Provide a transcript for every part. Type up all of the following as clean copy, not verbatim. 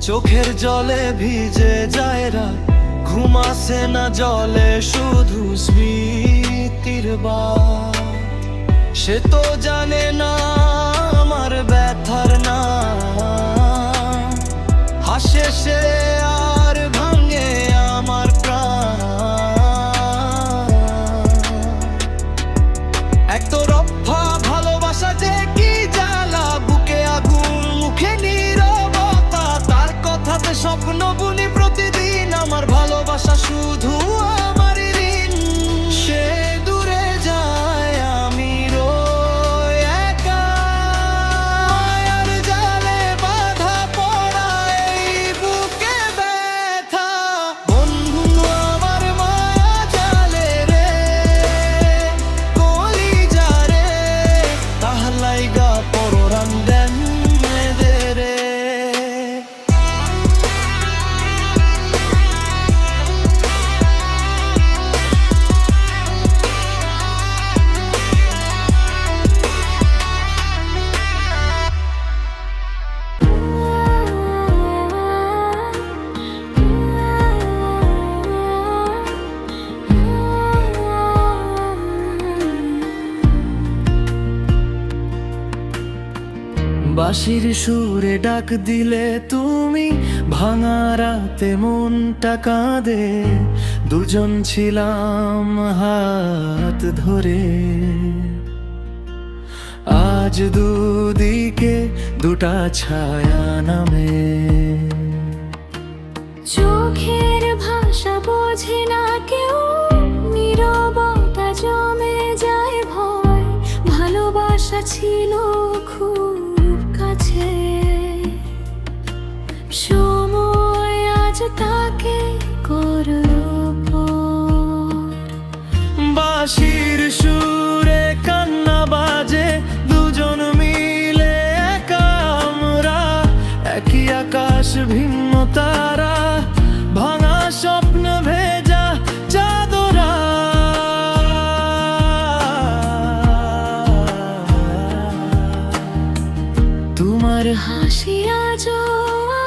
চোখের জলে ভিজে যায় রাত, ঘুম আসে না জলে, শুধু স্মৃতির বাত। সে তো জানে না আমার ব্যথার না, হাসে সে আর ভাঙে আমার প্রাণ। এক তো রফা ভালোবাসা যে কি জ্বালা, বুকে আগুন মুখে নীরবতা। তার কথাতে স্বপ্ন বুনি প্রতিদিন, আমার ভালোবাসা শুধু আমার ঋণ। সে দূরে যায় আমি রই একা, মায়ার জালে বাঁধা পড়া এই বুকে ব্যথা। বন্ধু আমার মায়া জালে রে, কলিজা রে, তাহলাইগা পরাণ দেন মেয়েদের। বাঁশির সুরে ডাক দিলে তুমি, ভাঙা রাতে মনটা কাঁদে। দুজন ছিলাম হাত ধরে, আজ দুদিকে দুটা ছায়া নামে। চোখের ভাষা বোঝে না কেউ, নীরবতা জমে যায় ভয়। ভালোবাসা ছিল খুব কাছে, সময় আজ তাকে করলো পর। বাঁশির সুরে কান্না বাজে, দুজন মিলে একা আমরা। একই আকাশ ভিন্ন তারা, ভাঙা স্বপ্ন ভেজা চাদরা। তোমার হাসি আজও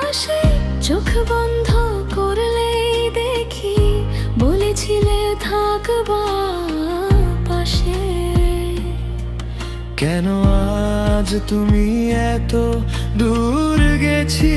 আসে, চোখ বন্ধ করলেই দেখি। বলেছিলে থাকবা পাশে, কেন আজ তুমি এত দূর গেছি?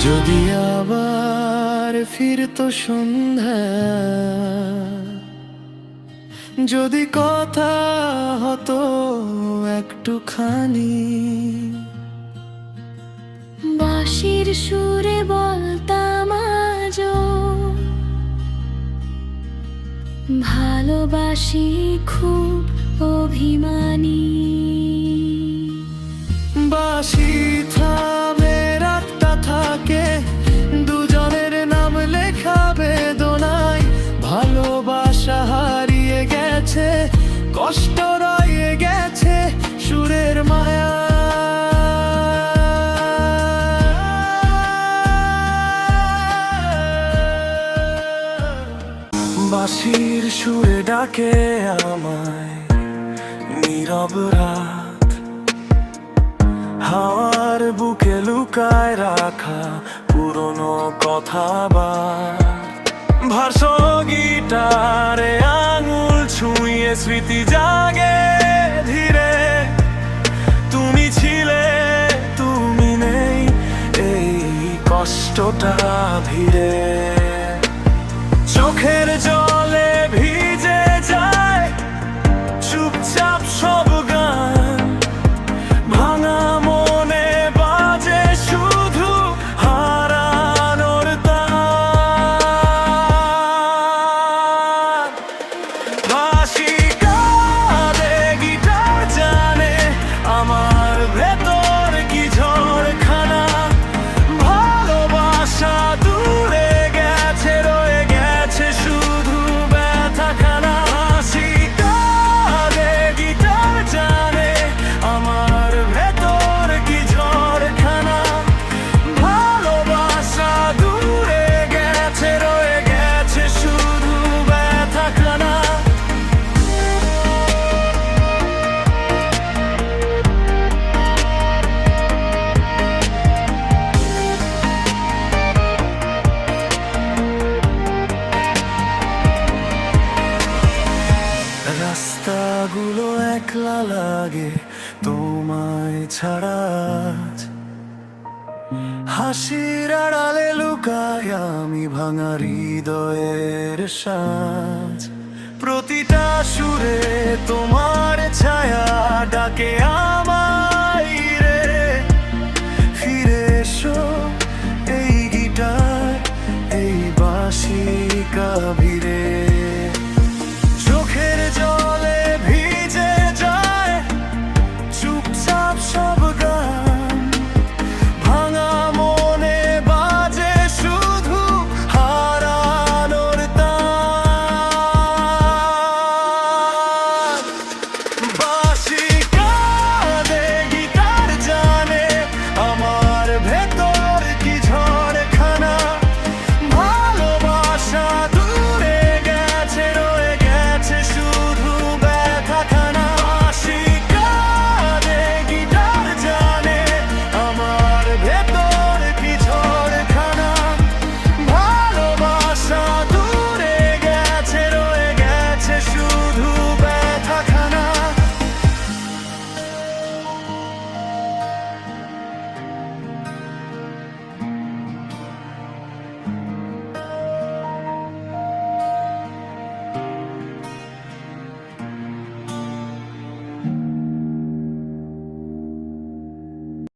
যদি আবার ফিরতো সন্ধ্যা, যদি কথা হতো একটুখানি। বাঁশির সুরে বলতাম আজও, ভালোবাসি খুব অভিমানী। বাঁশি থামে রাতটা থাকে, দুজনের নাম লেখা বেদনায়। ভালোবাসা হারিয়ে গেছে, কষ্ট রয়ে গেছে সুরের মায়া। বাঁশির সুরে ডাকে আমায় নীরব রাত, হাওয়ার বুকে লুকায় রাখা পুরনো কথা। ভার্স গিটারে আঙুল ছুঁয়ে স্মৃতি জাগে ধীরে। তুমি ছিলে, তুমি নেই, এই কষ্টটা ভিড়ে। চোখের জলে ভিজে যায় চুপচাপ সব গান, ভাঙা মনে বাজে শুধু হারানোর তান। বাঁশি কাঁদে, গিটার জানে আমার ভেতর কি ঝড়খানা। ভালোবাসা দূরে গেছে, ছাড়া আজ। হাসির আড়ালে লুকাই আমি ভাঙা হৃদয়ের সাজ। প্রতিটা সুরে তোমার ছায়া ডাকে আমায় রে, ফিরে এসো এই গিটার এই বাঁশি কাবি